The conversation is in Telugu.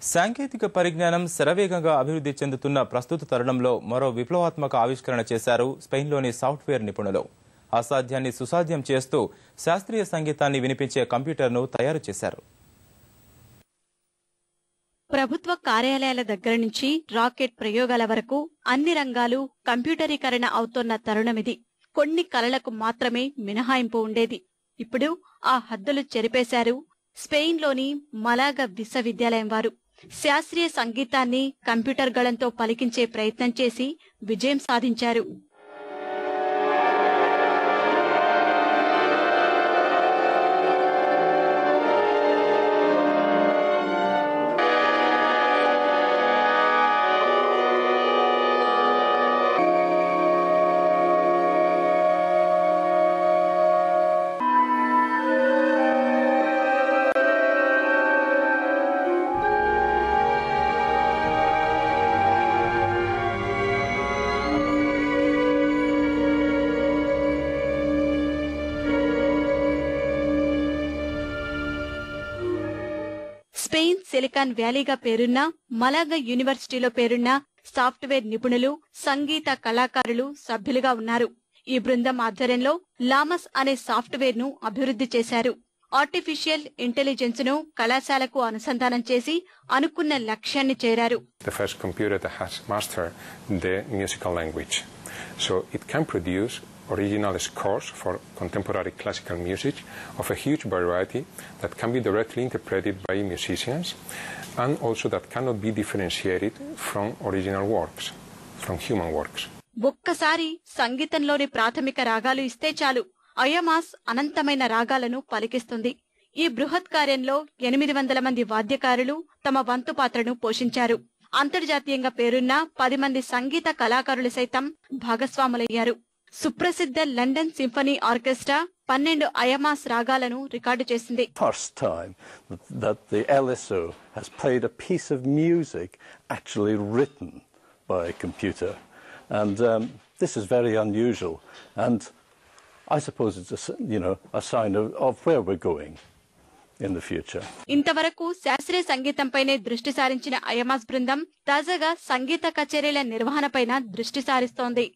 సాంకేతిక పరిజ్ఞానం శరవేగంగా అభివృద్ధి చెందుతున్న ప్రస్తుత తరుణంలో మరో విప్లవాత్మక ఆవిష్కరణ చేశారు స్పెయిన్లోని సాఫ్ట్వేర్ నిపుణులు. అసాధ్యాన్ని సుసాధ్యం చేస్తూ శాస్త్రీయ సంగీతాన్ని వినిపించే కంప్యూటర్ను తయారు చేశారు. ప్రభుత్వ కార్యాలయాల దగ్గర నుంచి రాకెట్ ప్రయోగాల వరకు అన్ని రంగాలు కంప్యూటరీకరణ అవుతోన్న తరుణమిది. కొన్ని కళలకు మాత్రమే మినహాయింపు ఉండేది. ఇప్పుడు ఆ హద్దులు చెరిపేశారు స్పెయిన్లోని మలాగా విశ్వవిద్యాలయం వారు. శాస్త్రీయ సంగీతాన్ని కంప్యూటర్ గళంతో పలికించే ప్రయత్నం చేసి విజయం సాధించారు. స్పెయిన్ సిలికాన్ వ్యాలీగా పేరున్న మలాగా యూనివర్సిటీలో పేరున్న సాఫ్ట్వేర్ నిపుణులు, సంగీత కళాకారులు సభ్యులుగా ఉన్నారు. ఈ బృందం ఆధ్వర్యంలో లామస్ అనే సాఫ్ట్వేర్ ను అభివృద్ధి చేశారు. ఆర్టిఫిషియల్ ఇంటెలిజెన్స్ ను కళాశాలకు అనుసంధానం చేసి అనుకున్న లక్ష్యాన్ని చేరారు. The first computer that has mastered the musical language, so it can produce original scores for contemporary classical music of a huge variety that can be directly interpreted by musicians and also that cannot be differentiated from original works, from human works. ఒక్కసారి సంగీతంలోని ప్రాథమిక రాగాలు ఇస్తే చాలు, అయమాస్ అనంతమైన రాగాలను పలికిస్తుంది. ఈ బృహత్ కార్యంలో 800 మంది వాద్యకారులు తమ వంతు పాత్రను పోషించారు. అంతర్జాతీయంగా పేరున్న 10 మంది సంగీత కళాకారులు సైతం భాగస్వాములయ్యారు. సుప్రసిద్ధ లండన్ సింఫనీ ఆర్కెస్ట్రా 12 అయమాస్ రాగాలను రికార్డు చేసింది. First time that the LSO has played a piece of music actually written by a computer, and this is very unusual, and I suppose it's a sign of where we're going in the future. ఇంతవరకు శాస్త్రీయ సంగీతంపైనే దృష్టి సారించిన అయమాస్ బృందం తాజాగా సంగీత కచేరీల నిర్వహణపైన దృష్టి సారిస్తోంది.